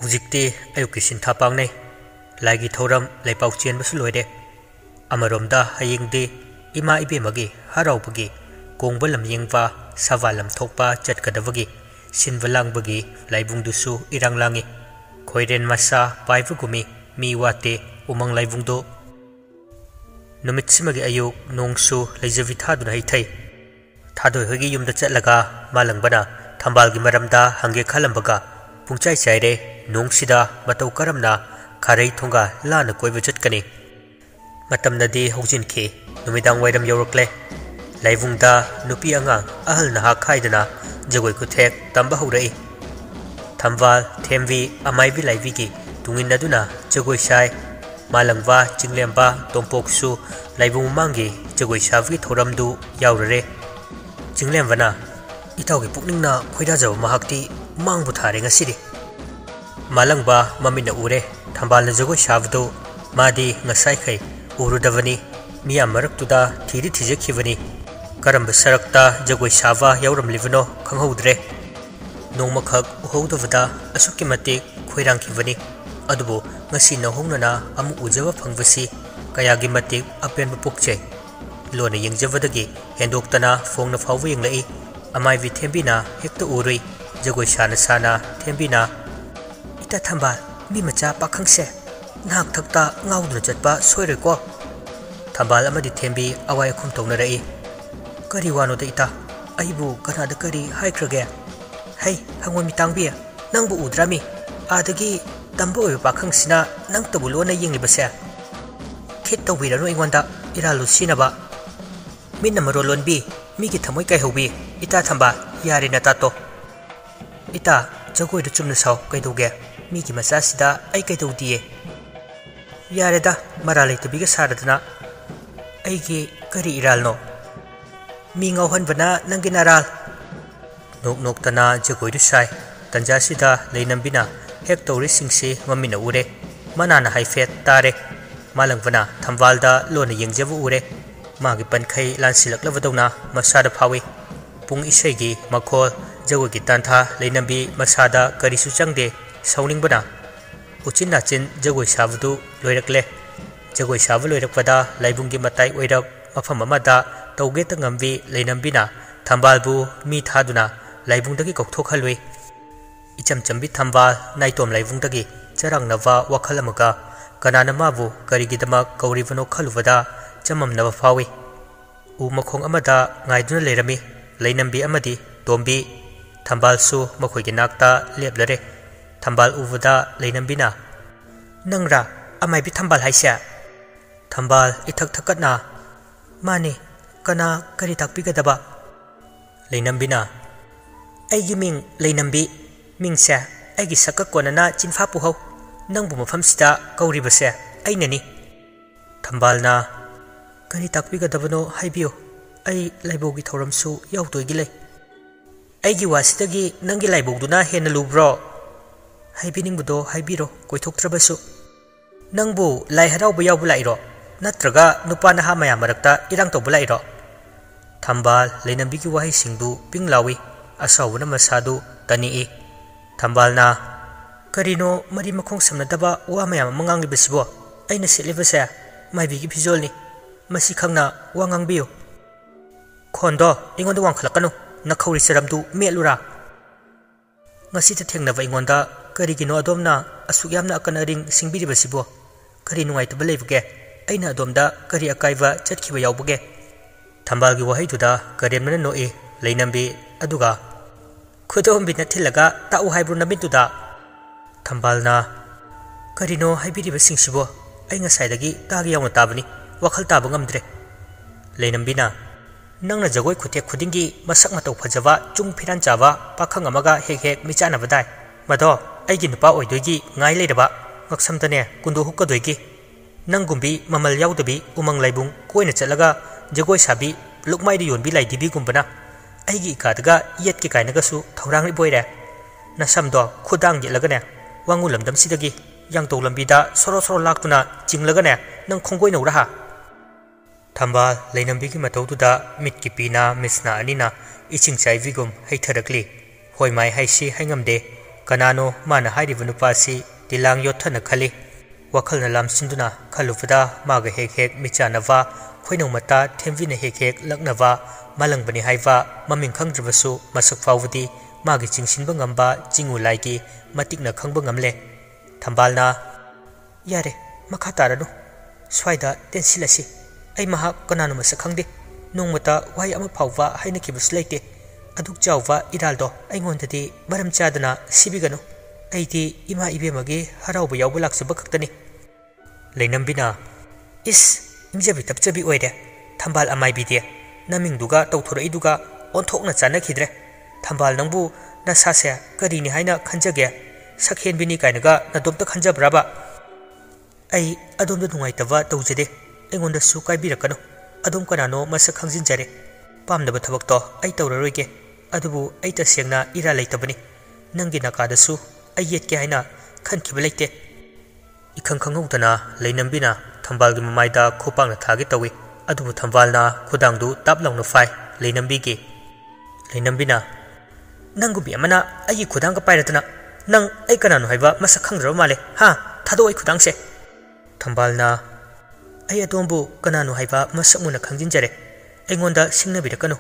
Hujikti ayuki sintha pangnei laigi thoram leipau chen basu loide amaromda hayingdi ima ibemagi haraubagi kongba lamyengwa sawa lamthokpa chatkadawagi sinwalangbagi laibungdusu iranglangi khoiren masa paivugumi mi wate umang laibungdo numitsimagi ayuk nongsu leijavi thaduna haithai thadoi hogi yumda chatlaga malangbana thambalgi maramda hange khalambaga pungchai chaire nongsida matau karamna kharei thonga lana koiba chatkani matamnadi hogjinki numidang wairam yorokle laibungda nupi angang ahal naha khaidana jagoi kuthek tamba haurai thambal themvi amaivi laivigi tunginaduna jagoi sai malangwa chinglemba tompoksu laibung mangi jagoi savi thoramdu yaurare chinglemwana itawgi pukningna khoida jaw mahakti mangbu thare ngasiri malangba mamina ure thambalna jagoi savdu madi ngasai khai urudavani miyam maraktuda thiri thijekhivani karamba sarakta jagoi sava yauramlivano khanghoudre nongmakhak uhodavada asuki matik khoirangkhivani adubo ngasi nahongnana amu ujaba phangvasi kayagi matik apenba pokche lona yengjavadagi hendoktana phongna phawwa yenglai amai vi thembina hekta urui jagoi sana sana thembina ita thambal mi macha pakhangse nak thakta ngaudna chatpa soire ko thambal amadi thembi awai khum tongna rai kari wano da ita aibu kanada kari haikrage hai hangwa mi tangbi nangbu udrami adagi tambo oi pakhangsina nang tabulona yenglibase khit tawirano ingwanda iralu sinaba minna marolonbi migi thamoi kai hobi ita thamba yare na tato ita jagoi du chumna saw kaidoge migi macha sida ai kaidodiye yare da maralai tabiga saradna aigi kari iralno mi ngauhanbana nangi naral nok nok tana jagoi du sai tanja sida leinambina hek tori singsi mamina ure manana haifet tare malangwana thambalda lona yengjabu ure magi pankhai lansilaklawdona masada phawi pung isegi makhol jagogi tantha leinambi masada karisu changde sauningbana uchin nachin jagoi savdu loirakle jagoi savu loirakpada laibungi matai oirak mafam amada tauge tangambi leinambina thambalbu mi thaduna laibungdagi kokthokhalwi ichamchambi thambal naitom laibungdagi charangnava wakhalamaga kanana mabu karigidamak kauribano khaluvada chamamnaba phawi u makhong amada ngaiduna lerami leinambi amadi tombi thambalsu makhoigi nakta leplare thambal uvada leinambina nangra amaibi thambal haisya thambal ithak thakatna mani kana kari takpigadaba leinambina aigi ming leinambi mingse aigi sakka konana chinfa puhau nangbu mafamsida kauribase ainani thambalna kari takpigadabano haibiyo ai laibogi thoramsu yautoi lei aigi wasidagi nangi laibogduna hena lubro haibiningbudo haibiro koithoktrabasu nangbu lai haraubu yaubu lairo natraga nupana ha maya marakta irang tobu lairo thambal leinambigi wahi singdu pinglawi asawuna masadu tani thambalna karino mari makhong samnadaba wa maya mangangi besibo aina setlibase maibigi phijolni masi khangna wangangbiyo khondo ingonda wangkhalakanu nakhawri saramdu melura ngasi ta thengnaba ingonda karigino adomna asuk yamna akana ring singbiribasibo kari nungaitaba leibage aina adomda kari akaiba chatkhiba yaubage thambalgi wahaiduda karemna noi leinambi aduga khudombina thilaga tau haibru namintuda thambalna karino haibiriba singsibo ai ngasaidagi tagi yawna tabani wakhal taba ngamdre leinambina nangna jagoi khutek khudingi masak matau phajaba chung phiran chawa pakhang amaga hek hek michana badai mado aigi nupa oidoigi ngai leiraba ngaksamtane kundu hukkadoigi nanggumbi mamal yaudabi umang laibung koina chatlaga jagoi sabi lukmaidi yonbi laidibi gumbana aigi ikadaga yetki kainagasu thorangri boire nasamdo khudang yelagane wangu lamdam sidagi yangtau lambida soro soro laktuna jinglagane nang khongoi noraha thambal leinambigi mataududa mitki pina misna anina iching chaivigum haitharakli hoimai haisi haingamde कनानो माना हाइरिब नुपासी दिलांग योथना खली वखलना लामसिंदुना खलुफदा मागा हेक हेक मिचानवा खोइनौ मता थेमविना हेक हेक लक्नवा मालंगबनी Hyva ममिंग खंगद्रबसु मसक फावदी मागी चिंगसिनबा ngamba चिंगु लाइगी मतिकना खंगबा ngamle थंबालना यारे मखा तारनु स्वाइदा टेंसिलसी आई महा कनानु मसक खंगदे नोंमता वाई अमा फाववा हाइनकिबस लेते अदुक चाववा इरालदो आइगोंददी मरम चादना सिबिगनु आइदी इमा इबेमगे हराउबा यावबा लाक्सबा खक्तनी लेनम्बिना इस इंजबि तपचबि ओइरे थंबाल अमाइबिदे नमिंगदुगा तौथोरइदुगा ओंथोकना चानखिद्रे थंबाल नंबु नसासे करिनि हाइना खंजगे सखेनबिनी काइनगा नदोमता खंजब्राबा आई अदोमदा नुंगाइतबा तौजदे एंगोंदसु काइबिरकनु अदोम कनानो मसक खंजिनजरे पामदबा थबकतो आई तौररोइगे अदुबु आई तसेंगना इरा लेतबनी नंगी नकादसु आई येतके हाइना खनखिबा लेते इखंग खंगौदना लेनम्बिना थंबालगी ममाइदा खोपांगना थागे तौई अदुबु थंबालना खुदांगदु तापलाउना फाइ लेनम्बिगे लेनम्बिना नंगुबि अमना आई खुदांगा पाइरतना नंग आई कनानो हाइबा मसक खंगद्रबा माले हा थादो आई खुदांगसे थंबालना आई अदोमबु कनानो हाइबा मसक मुना खंजिनजरे एंगोंदा सिंगनबिरकनु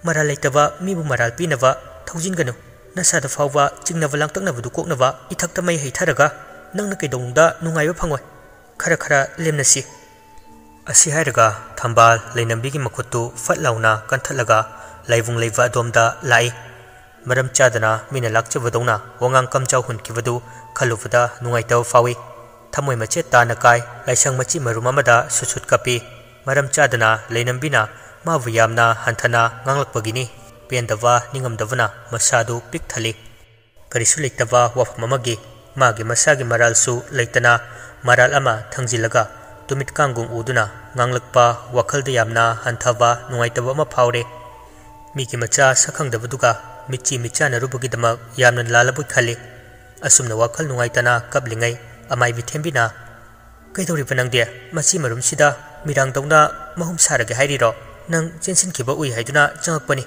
मराल लेतबा मीबु मराल पीनबा थौजिनगनु नसादा फावबा चिंगनबा लांतकनबदु कोकनबा इथक्ता मै हैथरगा नंगना कैदोंदा नुंगाइबा फंगोय खरा खरा लेमनसी असी हायरगा थंबाल लेनम्बिगी मखुत्तु फटलाउना कंथलगा लाइवुंग लेवा अदोमदा लाई मरम चादना मीना लाक्चबदौना वंगांग कमचाव हुनकिबदु खलुफदा नुंगाइतव फावी थमोय मचे ताना काय लाइसंग मची मरुम अमदा सुसुत कपी मरम चादना लेनम्बिना माबु यामना हंथना nganglakpagini पेंदवा निंगमदवना मसादु पिक थली करिसु लेतबा वफम अमगी मागी मसागी मरालसु लेतना मराल अमा थंजिलगा तुमित कांगुंग उदुना nganglakpa वखलदा यामना हंथवा नुंगाइतबा अमा फावरे मीगी मचा सखंगदबदुगा मिची मिचाना रुबगिदमक यामना लालबु खली असुमना वखल नुंगाइतना कबलिंगै अमाइ बिथेंबिना कैदौरिबा नंगदे मची मरुमसिदा मिरांगदौना महुम सारगे हाइरिरो नंग चेंसिनखिबा उइ हाइदुना चंगकपनी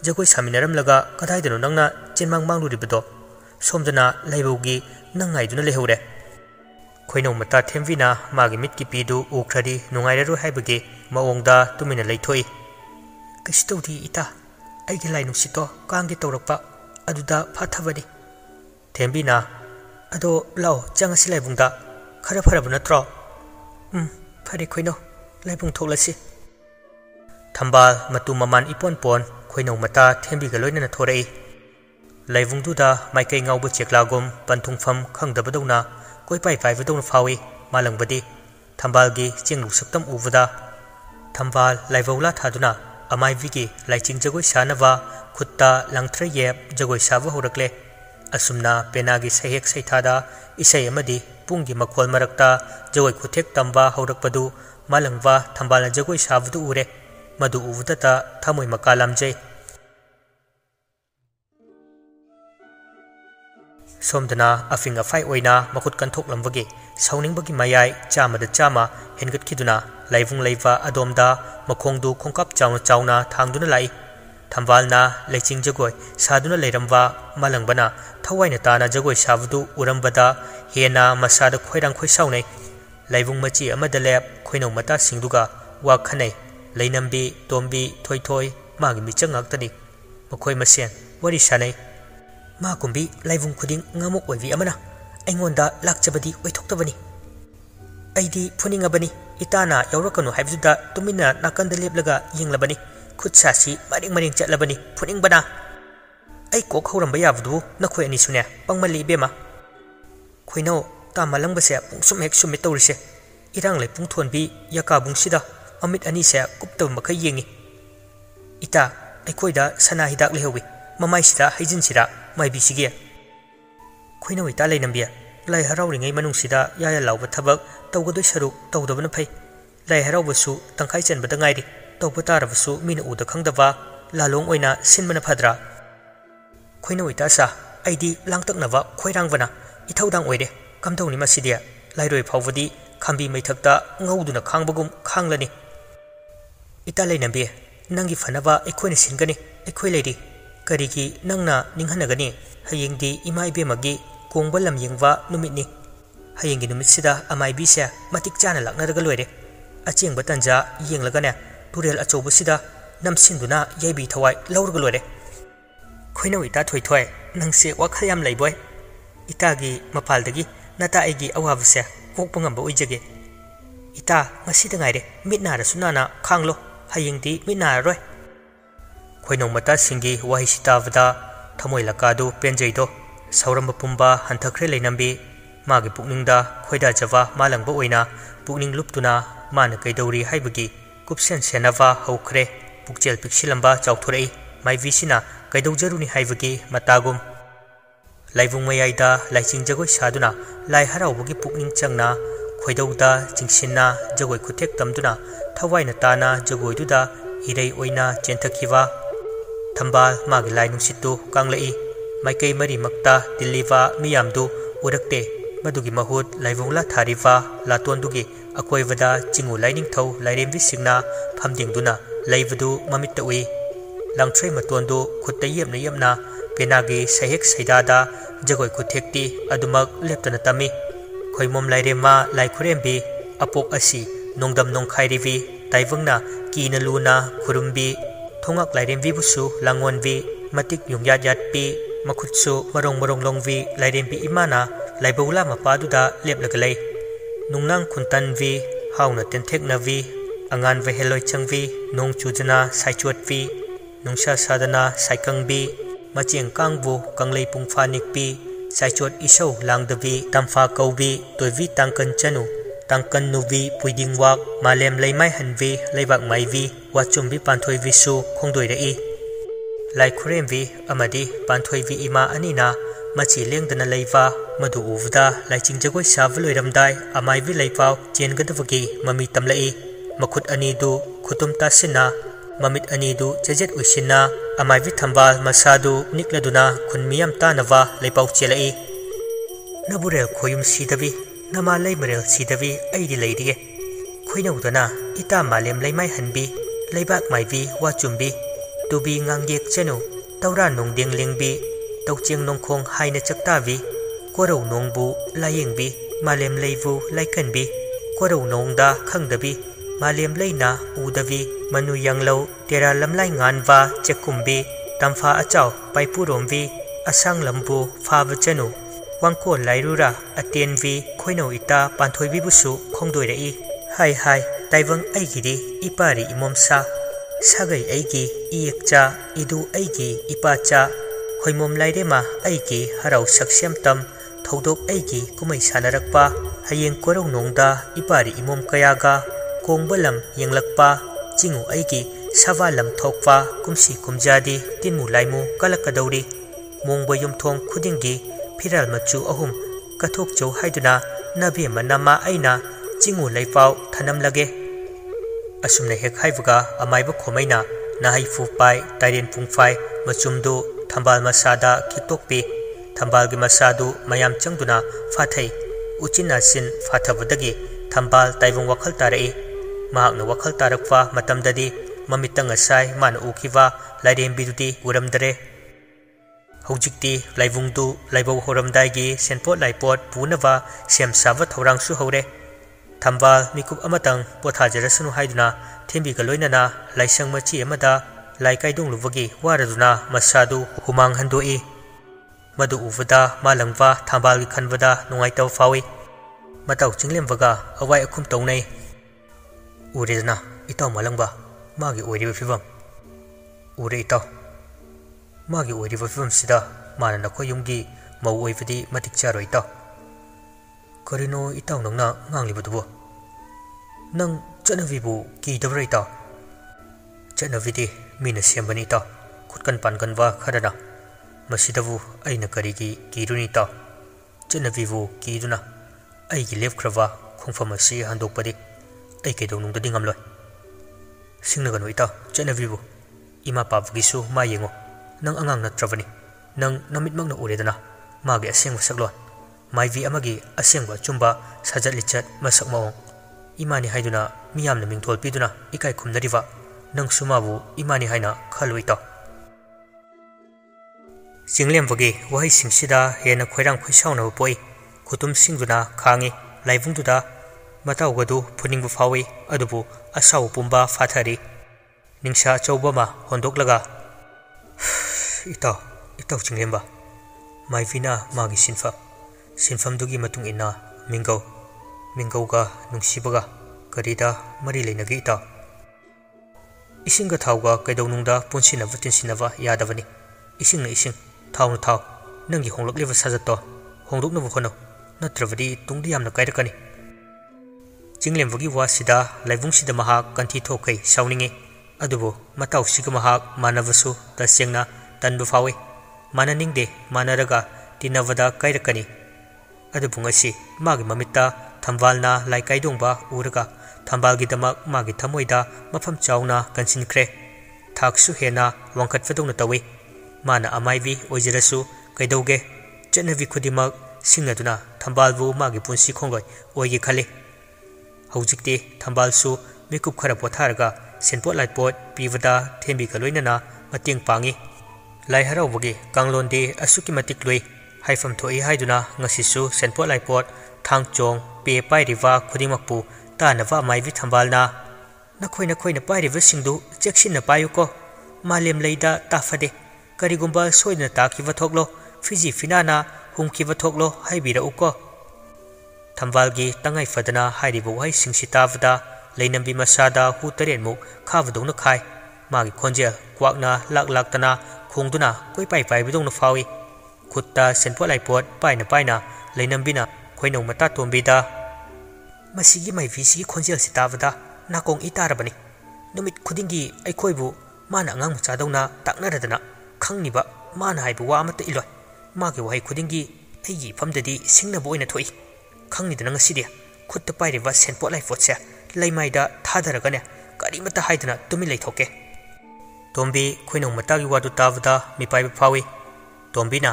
जगोय सामिनारमलगा कदाइदनो नंगना चेनमांग मांगलुरिबदो सोमदना लाइबौगी नंगाइदुना लेहौरे खोइनौ मता थेमविना मागी मिटकी पीदु उख्रदि नुंगाइररु हाइबगे मओंगदा तुमिना लेथोई कसितौदि इता आइगे लाइनुसितो कांगे तौरकपा अदुदा फाथबनी थेमबिना अदो लाओ चंगसि लाइबुंगदा खरा फरब नत्रो फरे खोइनौ लाइबुंग थोलसि थंबाल मतु ममान इपोन पोन खोइनौ मता थेमबिगा लोइनना थोरई लाइवुंगदुदा माइकै ngaubु चेकलागुम पन्थुंगफम खंगदबदौना कोइपाइ पाइबदौना फावी मालंगबदी थंबालगी चिंगलु सक्तम उबदा थंबाल लाइवौला थादुना अमाइविगी लाइचिंग जगोय सानवा खुत्ता लंगथ्र येब जगोय साबा होरकले असुमना पेनागी सहेक सैथादा इसै अमदी पुंगी मखोल मरक्ता जगोय खुथेक तंबा होरकपदु मालंगवा थंबालना जगोय साबदु उरे मधु उवदता थमोय मकालामजै सोमदना अफिंग अफाई ओइना मखुत कंथोकलंबगे सौनिंगबगी मयाय चामदा चामा हेनगतखिदुना लाइवुंग लेवा अदोमदा मखोंगदु खोंकाप चावना चावना थांगदुना लाई थंबालना लेचिंग जगोय सादुना लेरंबा मालंगबना थवाइना ताना जगोय साबदु उरंबदा हेना मसादा खोइरांग खोइसाउनै लाइवुंग मची अमदा लेब खोइनौ मता सिंगदुगा वा खनै लेनम्बी तोम्बी थोइथोइ मागी मिचंग ngakतनी मखोइ मसेन वरि सानै मा कुंबी लाइवुंग खुदिंग ngamok ओइबी अमना अइंगोंदा लाक्चबदी ओइथोक्तबनी अइदी फुनिंगबनी इताना यौरकनु हाइबजुदा तुमिना नाकंदा लेबलगा यिंगलबनी खुदसासी मरिंग मरिंग चटलबनी फुनिंगबना अइ कोक हौरंबा याबदु नखोइ अनि सुने पंगमली बेमा खोइनौ तामालंगबसे पुंगसुम हेक सुमे तौरिसे इरांग ले पुंगथोनबी यकाबुंगसिदा अमित अनि से कुप्तब मखै येंगी इता अखोइदा सना हिदाक लेहौबी ममाइसिदा हैजिनसिदा माइबिसिगे खोइनौ इता लेनम्बिया लाई हराउरिङै मनुंगसिदा याया लाउबा थबक तौगदोय सरुक तौदबना फै लाई हराउबसु तंखाइ चनबदा गाइरि तौबा तारबसु मिना उदा खंगदबा लालोंग ओइना सिनबना फद्रा खोइनौ इता सा आइदी लांतकनबा खोइरांगबना इथौदांग ओइरे कमदौनि मसिदिया लाइरोय फावबदी खांबी मैथक्ता ngौदुना खांबगुम खांगलनी इता लेनम्बी नंगी फनबा एखोइना सिनगनी एखोइ लेरी करिगी नंगना निंहनगनी hayengdi ima ibemagi kongba lam yengwa numitni hayengi numitida amaibi se matik chana laknaraga loire acheng batanja yenglagane turel achobusida namsinduna yaibi thawai laurga loire khoino ita thoi thoi nangse wakhayam leiboy itagi mapaldagi nata aigi awabse kokpa ngamba oijage ita ngasida ngaire mitnara sunana khanglo hayengdi mitnara roi khoino mata singi wahisitavada thamoi lakadu penjaido sauramba pumba hanthakre leinambi magi pukningda khoida java malangba oina pukning luptuna mana kaidori haibagi kupsen senava haukhre pukchel piksilamba chauthorei maivisina kaidaujaruni haibagi matagum laibung mayaida laiching jagoi saduna lai haraubugi pukning changna khoidauda chingsinna jagoi khutek tamduna thawaina tana jagoi duda hirei oina chenthakhiwa thambal magi lai nungsitu kanglai maikai mari makta diliva miyamdu urakte madugi mahut laibungla thariva latondugi akoivada chingu laining thau lairembi singna phamdingduna laibadu mamitta ui langthrei matondu khutta yemna yemna penagi sahek saidada jagoi khuthekti adumak leptana tami khoimom lairema laikhurembi apok asi nongdam nongkhairivi taivangna kina luna khurumbi thongak lairembi busu langonvi matik yungyat yatpi makhutsu marong marong longvi lairembi imana laibawla mapaduda leplagalai nungnang khuntanvi hauna tentheknavi angan veheloi changvi nong chujana saichwatvi nungsa sadana saikangbi macheng kangbu kanglei pungfa nikpi saichot isau langdavi tamfa kaubi toivi tangkan chanu tangkan nuvi puidingwak malem leimai hanvi leibak maivi wachumbi panthoivi su khongdoirei laikhuremvi amadi panthoivi ima anina machi lengdana leiva madu uvda laiching jagoi savloiramdai amaivi leipau chengadavagi mami tamlai makhut ani du khutum tasina mamit ani du chejet uisina amaivi thambal masadu nikladuna khunmiyam tanava leipau chelai naburel khoyum sidavi nama leimarel sidavi aidi leidige khoinaudana ita malem leimai hanbi leibak maivi wachumbi tubi ngangyek chenu taura nongdeng lengbi taucheng nongkhong haina chaktavi korau nongbu layengbi malem leivu laikanbi korau nongda khangdabi malem leina udavi manu yanglo tera lamlai nganwa chekumbi tamfa achau paipuromvi asang lambu phava chenu wangko lairura atenvi khoino ita panthoibi busu khongdoirei hai hai taivang aigidi ipari imomsa sagai aigi iekcha idu aigi ipacha khoimom lairema aigi harau saksem tam thodok aigi kumai sanarakpa hayeng korau nongda ipari imom kayaga kongbalam yenglakpa chingu aigi savalam thokpa kumsi kumjadi tinmu laimu kalakadauri mongba yumthong khudingi phiral machu ahum kathok chau haiduna nabe manama aina chingu laipau thanamlage asumna hek haibuga amaiba khomaina nahai fu pai tairen pungfai machumdu thambal masada kitokpi thambalgi masadu mayam changduna fathai uchina sin fathabadagi thambal taivung wakhal tarai mahakna wakhal tarakwa matamdadi mamitang asai man ukhiwa lairembidudi uramdare hojikti laibungdu laibau horamdaigi senpot laipot punava sem sava thorangsu hore thambal mikup amatang pothajarasunu haiduna thembiga loinana laisang machi amada laikai lubagi waraduna masadu humang handoi madu uvada malangwa thambalgi khanwada nungaitaw fawi matau chinglemwaga awai akhum tawnai uredna itaw malangba magi oiriba fibam ure itaw magi oiriba fibam sida mana nakoi yumgi mau oivadi matik charo itaw karino itaw nangna nganglibadubo nang chanavibu kidabra itaw chanavidi mina sembani itaw khutkan pankanwa khadana masidavu aina karigi kiruni itaw chanavibu kiduna aigi lepkhrawa khongfamasi handokpadi ai ke donung ding amloi singna gano itaw chanavibu ima pavgisu ma yengo nang angang natravani nang namit magna uredana magi aseng wasaklon maivi amagi asengwa chumba sajat lichat masak maong imani haiduna miyamna mingthol piduna ikai khumnariwa nang sumabu imani haina khaloi taw ꯆꯤꯡꯂꯦꯝꯕꯒꯤ ꯋꯥꯍꯩꯁꯤꯡꯁꯤꯗ ꯍꯦꯟꯅ ꯈꯣꯏꯔꯥꯡ ꯈꯣꯏꯁꯥꯎꯅꯕ ꯄꯣꯛꯏ ꯈꯨꯇꯨꯝꯁꯤꯡꯗꯨꯅ ꯈꯥꯡꯉꯤ ꯂꯥꯏꯕꯨꯡꯗꯨꯗ ꯃꯇꯥꯎꯒꯗꯨ ꯐꯨꯅꯤꯡꯕ ꯐꯥꯎꯏ ꯑꯗꯨꯕꯨ ꯑꯁꯥꯎꯕ ꯄꯨꯝꯕ ꯐꯥꯊꯔꯤ ꯅꯤꯡꯁꯥ ꯑꯆꯧꯕ ꯑꯃ ꯍꯣꯟꯗꯣꯛꯂꯒ ꯏꯇꯥꯎ ꯆꯤꯡꯂꯦꯝꯕ ꯃꯥꯏꯕꯤꯅ ꯃꯥꯒꯤ ꯁꯤꯟꯐꯝꯗꯨꯒꯤ ꯃꯇꯨꯡ ꯏꯟꯅ ꯃꯤꯡꯒꯧꯒ ꯅꯨꯡꯁꯤꯕꯒ ꯀꯔꯤꯗ ꯃꯔꯤ ꯂꯩꯅꯒꯦ ꯏꯇꯥꯎ ꯏꯁꯤꯡꯒ ꯊꯥꯎꯒ ꯀꯩꯗꯧꯅꯨꯡꯗ ꯄꯨꯟꯁꯤꯟꯅꯕ ꯇꯤꯟꯁꯤꯟꯅꯕ ꯌꯥꯗꯕꯅꯤ ꯏꯁꯤꯡꯅ ꯏꯁꯤꯡ ꯊꯥꯎꯅ ꯊꯥꯎ ꯅꯪꯒꯤ ꯍꯣꯡꯂꯛꯂꯤꯕ ꯁꯥꯖꯠꯇꯣ ꯍꯣꯡꯗꯣꯛꯅꯕ ꯍꯣꯠꯅꯧ ꯅꯠꯇ꯭ꯔꯕꯗꯤ ꯇꯨꯡꯗ ꯌꯥꯝꯅ ꯀꯥꯏꯔꯛꯀꯅꯤ ꯆꯤꯡꯂꯦꯝꯕꯒꯤ ꯋꯥꯁꯤꯗ ꯂꯥꯏꯕꯨꯡꯁꯤꯗ ꯃꯍꯥꯛ ꯀꯟꯊꯤ ꯊꯣꯛꯈꯩ ꯁꯥꯎꯅꯤꯡꯉꯤ ꯑꯗꯨꯕꯨ ꯃꯇꯥꯎꯁꯤꯒ ꯃꯍꯥꯛ ꯃꯥꯟꯅꯕꯁꯨ ꯇꯁꯦꯡꯅ ꯇꯟꯕ ꯐꯥꯎꯏ ꯃꯥꯟꯅꯅꯤꯡꯗꯦ ꯃꯥꯟꯅꯔꯒ ꯇꯤꯟꯅꯕꯗ ꯀꯥꯏꯔꯛꯀꯅꯤ ꯑꯗꯨꯕꯨ ꯉꯁꯤ ꯃꯥꯒꯤ ꯃꯃꯤꯠꯇ ꯊꯝꯕꯥꯜꯅ ꯂꯥꯏꯀꯥꯏꯗꯣꯡꯕ ꯎꯔꯒ ꯊꯝꯕꯥꯜꯒꯤꯗꯃꯛ ꯃꯥꯒꯤ ꯊꯃꯣꯏꯗ ꯃꯐꯝ ꯆꯥꯎꯅ ꯀꯟꯁꯤꯟꯈ꯭ꯔꯦ ꯊꯥꯛꯁꯨ ꯍꯦꯟꯅ ꯋꯥꯡꯈꯠꯄꯗꯧꯅ ꯇꯧꯏ ꯃꯥꯅ ꯑꯃꯥꯏꯕꯤ ꯑꯣꯏꯖꯔꯁꯨ ꯀꯩꯗꯧꯒꯦ ꯆꯠꯅꯕꯤ ꯈꯨꯗꯤꯡꯃꯛ ꯁꯤꯡꯅꯗꯨꯅ ꯊꯝꯕꯥꯜꯕꯨ ꯃꯥꯒꯤ ꯄꯨꯟꯁꯤ ꯈꯣꯡꯂꯣꯏ ꯑꯣꯏꯒꯦ ꯈꯜꯂꯤ ꯍꯧꯖꯤꯛꯇꯤ ꯊꯝꯕꯥꯜꯁꯨ ꯃꯤꯀꯨꯞ ꯈꯔ ꯄꯣꯊꯥꯔꯒ ꯁꯦꯟꯄꯣꯠ ꯂꯥꯏꯄꯣꯠ ꯄꯤꯕꯗ ꯊꯦꯝꯕꯤꯒ ꯂꯣꯏꯅꯅ ꯃꯇꯦꯡ ꯄꯥꯡꯉꯤ ꯂꯥꯏ ꯍꯔꯥꯎꯕꯒꯤ ꯀꯥꯡꯂꯣꯟꯗꯤ ꯑꯁꯨꯛꯀꯤ ꯃꯇꯤꯛ ꯂꯨꯏ ꯍꯥꯏꯐꯝ ꯊꯣꯛꯏ ꯍꯥꯏꯗꯨꯅ ꯉꯁꯤꯁꯨ ꯁꯦꯟꯄꯣꯠ ꯂꯥꯏꯄꯣꯠ ꯊꯥꯡꯆꯣꯡ ꯄꯦ ꯄꯥꯏꯔꯤꯕ ꯈꯨꯗꯤꯡꯃꯛꯄꯨ ꯇꯥꯅꯕ ꯑꯃꯥꯏꯕꯤ ꯊꯝꯕꯥꯜꯅ ꯅꯈꯣꯏꯅ ꯄꯥꯏꯔꯤꯕꯁꯤꯡꯗꯨ ꯆꯦꯛꯁꯤꯟꯅ ꯄꯥꯏꯌꯨꯀꯣ ꯃꯥꯂꯦꯝ ꯂꯩꯗ ꯇꯥꯐꯗꯦ ꯀꯔꯤꯒꯨꯝꯕ ꯁꯣꯏꯗꯅ ꯇꯥꯈꯤꯕ ꯊꯣꯛꯂꯣ ꯐꯤꯖꯤ ꯐꯤꯅꯥꯅ ꯍꯨꯝꯈꯤꯕ ꯊꯣꯛꯂꯣ ꯍꯥꯏꯕꯤꯔꯛꯎꯀꯣ ꯊꯝꯕꯥꯜꯒꯤ ꯇꯉꯥꯏ ꯐꯗꯅ ꯍꯥꯏꯔꯤꯕ ꯋꯥꯍꯩꯁꯤꯡꯁꯤ ꯇꯥꯕꯗ ꯂꯩꯅꯝꯕꯤ ꯃꯁꯥꯗ ꯍꯨ ꯇꯔꯦꯠꯃꯨꯛ ꯈꯥꯕꯗꯧꯅ ꯈꯥꯏ ꯃꯥꯒꯤ ꯈꯣꯟꯖꯦꯜ ꯀ꯭ꯋꯥꯛꯅ ꯂꯥꯛꯇꯅ ꯈꯣꯡꯗꯨꯅ ꯀꯣꯏꯄꯥꯏ ꯄꯥꯏꯕꯗꯧꯅ ꯐꯥꯎꯏ ꯈꯨꯠꯇ ꯁꯦꯟꯄꯣꯠ ꯂꯥꯏꯄꯣꯠ ꯄꯥꯏꯅ ꯂꯩꯅꯝꯕꯤꯅ ꯈꯣꯏꯅꯧ ꯃꯇꯥ ꯇꯣꯝꯕꯤꯗ ꯃꯁꯤꯒꯤ ꯃꯥꯏꯕꯤꯁꯤꯒꯤ ꯈꯣꯟꯖꯦꯜꯁꯤ ꯇꯥꯕꯗ ꯅꯥꯀꯣꯡ ꯏ ꯇꯥꯔꯕꯅꯤ ꯅꯨꯃꯤꯠ ꯈꯨꯗꯤꯡꯒꯤ ꯑꯩꯈꯣꯏꯕꯨ ꯃꯥꯅ ꯑꯉꯥꯡ ꯃꯆꯥꯗꯧꯅ ꯇꯥꯛꯅꯔꯗꯅ ꯈꯪꯅꯤꯕ ꯃꯥꯅ ꯍꯥꯏꯕ ꯋꯥ ꯑꯃꯠꯇ ꯏꯜꯂꯣꯏ ꯃꯥꯒꯤ ꯋꯥꯍꯩ ꯈꯨꯗꯤꯡꯒꯤ ꯑꯩꯒꯤ ꯏꯐꯝꯗꯗꯤ ꯁꯤꯡꯅꯕ ꯑꯣꯏꯅ ꯊꯣꯛꯏ ꯈꯪꯅꯤꯗꯅ ꯉꯁꯤꯗꯤ ꯈꯨꯠꯇ ꯄꯥꯏꯔꯤꯕ ꯁꯦꯟꯄꯣꯠ ꯂꯥꯏꯄꯣꯠꯁꯦ ꯂꯩꯃꯥꯏꯗ ꯊꯥꯗꯔꯒꯅꯦ ꯀꯔꯤꯃꯠꯇ ꯍꯥꯏꯗꯅ ꯇꯨꯃꯤꯟ ꯂꯩꯊꯣꯛꯀꯦ ꯇꯣꯝꯕꯤ ꯈꯣꯏꯅꯧ ꯃꯇꯥꯒꯤ ꯋꯥꯗꯨ ꯇꯥꯕꯗ ꯃꯤꯄꯥꯏꯕ ꯐꯥꯎꯏ ꯇꯣꯝꯕꯤꯅ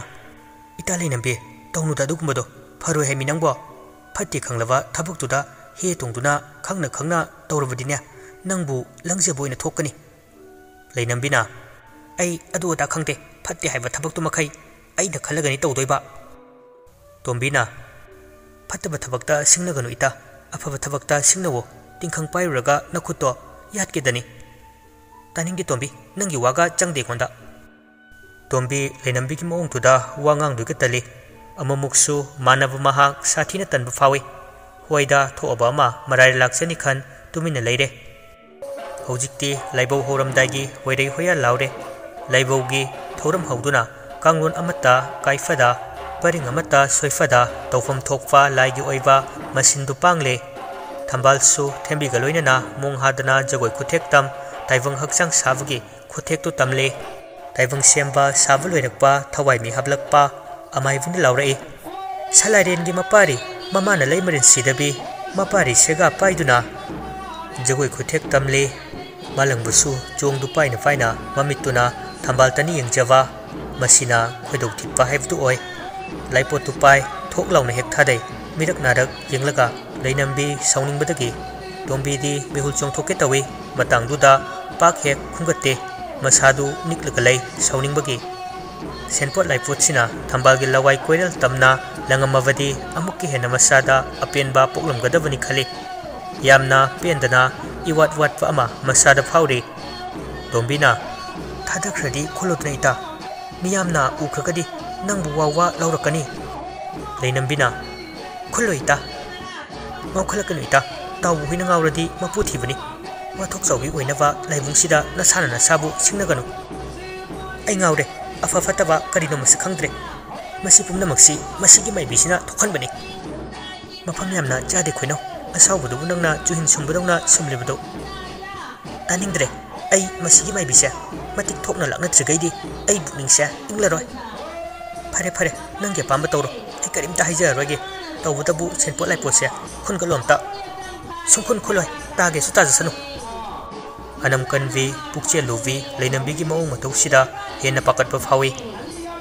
ꯏꯇꯥ ꯂꯩꯅꯝꯕꯤ ꯇꯧꯅꯨꯗ ꯑꯗꯨꯒꯨꯝꯕꯗꯣ ꯐꯔꯣꯏ ꯍꯥꯏꯃꯤ ꯅꯪꯕꯣ ꯐꯠꯇꯦ ꯈꯪꯂꯕ ꯊꯕꯛꯇꯨꯗ ꯍꯦ ꯇꯣꯡꯗꯨꯅ ꯈꯪꯅ ꯇꯧꯔꯕꯗꯤꯅꯦ ꯅꯪꯕꯨ ꯂꯪꯖꯕ ꯑꯣꯏꯅ ꯊꯣꯛꯀꯅꯤ ꯂꯩꯅꯝꯕꯤꯅ ꯑꯩ ꯑꯗꯨ ꯑꯗꯥ ꯈꯪꯗꯦ ꯐꯠꯇꯦ ꯍꯥꯏꯕ ꯊꯕꯛꯇꯨ ꯃꯈꯩ ꯑꯩꯅ ꯈꯜꯂꯒꯅꯤ ꯇꯧꯗꯣꯏꯕ ꯇꯣꯝꯕꯤꯅ ꯐꯠꯇꯕ ꯊꯕꯛꯇ ꯁꯤꯡꯅꯒꯅꯨ ꯏꯇꯥ ꯑꯐꯕ ꯊꯕꯛꯇ ꯁꯤꯡꯅꯋꯣ ꯇꯤꯡꯈꯪ ꯄꯥꯏꯔꯨꯔꯒ ꯅꯈꯨꯠꯇꯣ ꯌꯥꯠꯀꯦꯗꯅꯤ ꯇꯥꯅꯤꯡꯗꯦ ꯇꯣꯝꯕꯤ ꯅꯪꯒꯤ ꯋꯥꯒ ꯆꯪꯗꯦ ꯑꯩꯉꯣꯟꯗ ꯇꯣꯝꯕꯤ ꯂꯩꯅꯝꯕꯤꯒꯤ ꯃꯑꯣꯡꯗꯨꯗ ꯋꯥ ꯉꯥꯡꯗꯣꯏꯒ ꯇꯜꯂꯤ ꯑꯃꯃꯨꯛꯁꯨ ꯃꯥꯟꯅꯕ ꯃꯍꯥꯛ ꯁꯥꯊꯤꯅ ꯇꯟꯕ ꯐꯥꯎꯏ ꯍꯣꯏꯗ ꯊꯣꯛꯑꯕ ꯑꯃ ꯃꯔꯥꯏ ꯂꯥꯛꯆꯅꯤ ꯈꯟ ꯇꯨꯃꯤꯟꯅ ꯂꯩꯔꯦ ꯍꯧꯖꯤꯛꯇꯤ ꯂꯥꯏꯕꯧ ꯍꯧꯔꯝꯗꯥꯏꯒꯤ ꯍꯣꯏꯔꯩ ꯍꯣꯌꯥ ꯂꯥꯎꯔꯦ ꯂꯥꯏꯕꯧꯒꯤ ꯊꯧꯔꯝ ꯍꯧꯗꯨꯅ ꯀꯥꯡꯂꯣꯟ ꯑꯃꯠꯇ ꯀꯥꯏꯐꯗ ꯄꯔꯤꯡ ꯑꯃꯠꯇ ꯁꯣꯏꯐꯗ ꯇꯧꯐꯝ ꯊꯣꯛꯄ ꯂꯥꯏꯒꯤ ꯑꯣꯏꯕ ꯃꯁꯤꯟꯗꯨ ꯄꯥꯡꯂꯦ ꯊꯝꯕꯥꯜꯁꯨ ꯊꯦꯝꯕꯤꯒ ꯂꯣꯏꯅꯅ ꯃꯣꯡ ꯍꯥꯗꯅ ꯖꯒꯣꯏ ꯈꯨꯊꯦꯛ ꯇꯝ ꯇꯥꯏꯕꯪ ꯍꯛꯆꯥꯡ ꯁꯥꯕꯒꯤ ꯈꯨꯊꯦꯛꯇꯨ ꯇꯝꯂꯦ ꯇꯥꯏꯕꯪ ꯁꯦꯝꯕ ꯁꯥꯕ ꯂꯣꯏꯔꯛꯄ ꯊꯋꯥꯏ ꯃꯤ ꯍꯥꯞꯂꯛꯄ ꯑꯃꯥꯏꯕꯤꯅ ꯂꯥꯎꯔꯛꯏ ꯁꯂꯥꯏꯔꯦꯟꯒꯤ ꯃꯄꯥꯔꯤ ꯃꯃꯥꯅ ꯂꯩꯃꯔꯦꯟ ꯁꯤꯗꯕꯤ ꯃꯄꯥꯔꯤ ꯁꯦꯒꯥ ꯄꯥꯏꯗꯨꯅ ꯖꯒꯣꯏ ꯈꯨꯊꯦꯛ ꯇꯝꯂꯦ ꯃꯥꯂꯪꯕꯁꯨ ꯆꯣꯡꯗꯨ ꯄꯥꯏꯅ ꯃꯃꯤꯠꯇꯨꯅ ꯊꯝꯕꯥꯜ ꯇꯅꯤ ꯌꯦꯡꯖꯕ ꯃꯁꯤꯅ ꯈꯣꯏꯗꯧ ꯊꯤꯠꯄ ꯍꯥꯏꯕꯗꯨ ꯑꯣꯏ ꯂꯥꯏꯄꯣꯠꯇꯨ ꯄꯥꯏ ꯊꯣꯛ ꯂꯥꯎꯅ ꯍꯦꯛ ꯊꯥꯗꯩ ꯃꯤꯔꯛ ꯅꯥꯔꯛ ꯌꯦꯡꯂꯒ ꯂꯩꯅꯝꯕꯤ ꯁꯥꯎꯅꯤꯡꯕꯗꯒꯤ ꯇꯣꯝꯕꯤꯗꯤ ꯃꯤꯍꯨꯜ ꯆꯣꯡꯊꯣꯛꯀꯦ ꯇꯧꯏ ꯃꯇꯥꯡꯗꯨꯗ ꯄꯥꯛ ꯍꯦꯛ ꯈꯨꯝꯒꯠꯇꯦ ꯃꯁꯥꯗꯨ ꯅꯤꯛꯂꯒ ꯂꯩ ꯁꯥꯎꯅꯤꯡꯕꯒꯤ ꯁꯦꯟꯄꯣꯠ ꯂꯥꯏꯄꯣꯠꯁꯤꯅ ꯊꯝꯕꯥꯜꯒꯤ ꯂꯋꯥꯏ ꯀꯣꯏꯔꯦꯜ ꯇꯝꯅ ꯂꯪꯉꯝꯃꯕꯗꯤ ꯑꯃꯨꯛꯀ ꯍꯦꯟꯅ ꯃꯁꯥꯗ ꯑꯄꯦꯟꯕ ꯄꯣꯛꯂꯝꯒꯗꯕꯅꯤ ꯈꯜꯂꯤ ꯌꯥꯝꯅ ꯄꯦꯟꯗꯅ ꯏꯋꯥꯠ ꯋꯥꯠꯄ ꯑꯃ ꯃꯁꯥꯗ ꯐꯥꯎꯔꯤ ꯇꯣꯝꯕꯤꯅ ꯊꯥꯗꯈ꯭ꯔꯗꯤ ꯈꯨꯜꯂꯨꯗꯅ ꯏꯇꯥ ꯃꯤꯌꯥꯝꯅ ꯎꯈ꯭ꯔꯒꯗꯤ ꯅꯪꯕꯨ ꯋꯥ ꯂꯧꯔꯛꯀꯅꯤ ꯂꯩꯅꯝꯕꯤꯅ ꯈꯨꯜꯂꯣ ꯏꯇꯥ ꯉꯥꯎꯈꯠꯂꯛꯀꯅꯨ ꯏꯇꯥ ꯇꯥꯎꯕ ꯍꯨꯏꯅ ꯉꯥꯎꯔꯗꯤ ꯃꯄꯨ ꯊꯤꯕꯅꯤ ꯋꯥꯊꯣꯛ ꯆꯥꯎꯕꯤ ꯑꯣꯏꯅꯕ ꯂꯥꯏꯕꯨꯡꯁꯤꯗ ꯅꯁꯥꯅ ꯅꯁꯥꯕꯨ ꯁꯤꯡꯅꯒꯅꯨ ꯑꯩ ꯉꯥꯎꯔꯦ ꯑꯐ ꯐꯠꯇꯕ ꯀꯔꯤꯅꯣ ꯃꯁꯛ ꯈꯪꯗ꯭ꯔꯦ ꯃꯁꯤ ꯄꯨꯝꯅꯃꯛꯁꯤ ꯃꯁꯤꯒꯤ ꯃꯥꯏꯕꯤꯁꯤꯅ ꯊꯣꯛꯍꯟꯕꯅꯤ ꯃꯐꯝ ꯌꯥꯝꯅ ꯆꯥꯗꯦ ꯈꯣꯏꯅꯧ ꯑꯁꯥꯎꯕꯗꯨꯕꯨ ꯅꯪꯅ ꯆꯨꯍꯤꯟ ꯁꯨꯝꯕꯗꯧꯅ ꯁꯨꯝꯂꯤꯕꯗꯣ ꯇꯥꯅꯤꯡꯗ꯭ꯔꯦ ꯑꯩ ꯃꯁꯤꯒꯤ ꯃꯥꯏꯕꯤꯁꯦ ꯃꯇꯤꯛ ꯊꯣꯛꯅ ꯂꯥꯛꯅꯗ꯭ꯔꯤꯒꯩꯗꯤ ꯑꯩ ꯄꯨꯛꯅꯤꯡꯁꯦ ꯏꯪꯂꯔꯣꯏ ꯐꯔꯦ ꯅꯪꯒꯤ ꯑꯄꯥꯝꯕ ꯇꯧꯔꯣ ꯑꯩ ꯀꯔꯤꯝꯇ ꯍꯥꯏꯖꯔꯔꯣꯏꯒꯦ ꯇꯧꯕꯇꯕꯨ ꯁꯦꯟꯄꯣꯠ ꯂꯥꯏꯄꯣꯠꯁꯦ ꯈꯨꯟꯒꯠꯂꯣ ꯑꯝꯇ ꯁꯨꯡꯈꯨꯟ ꯈꯨꯜꯂꯣꯏ ꯇꯥꯒꯦꯁꯨ ꯇꯥꯖꯁꯅꯨ ꯑꯅꯝ ꯀꯟꯕꯤ ꯄꯨꯛꯆꯦꯜ ꯂꯨꯕꯤ ꯂꯩꯅꯝꯕꯤꯒꯤ ꯃꯑꯣꯡ ꯃꯇꯧꯁꯤꯗ ꯍꯦꯟꯅ ꯄꯥꯈꯠꯄ ꯐꯥꯎꯏ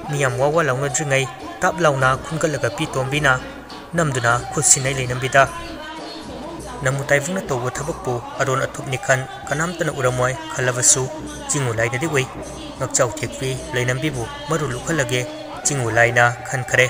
ꯃꯤꯌꯥꯝ ꯋꯥ ꯂꯥꯎꯅꯗ꯭ꯔꯤꯉꯩ ꯇꯥꯞ ꯂꯥꯎꯅ ꯈꯨꯟꯒꯠꯂꯒ ꯄꯤ ꯇꯣꯝꯕꯤꯅ ꯅꯝꯗꯨꯅ ꯈꯨꯠ ꯁꯤꯟꯅꯩ ꯂꯩꯅꯝꯕꯤꯗ namu taifungna tawba thabakpu aron athupni khan kanamtana uramoi khalabasu chingu laina di wei ngakchau thekpi leinambi bu maru lukhalage chingu laina khan khare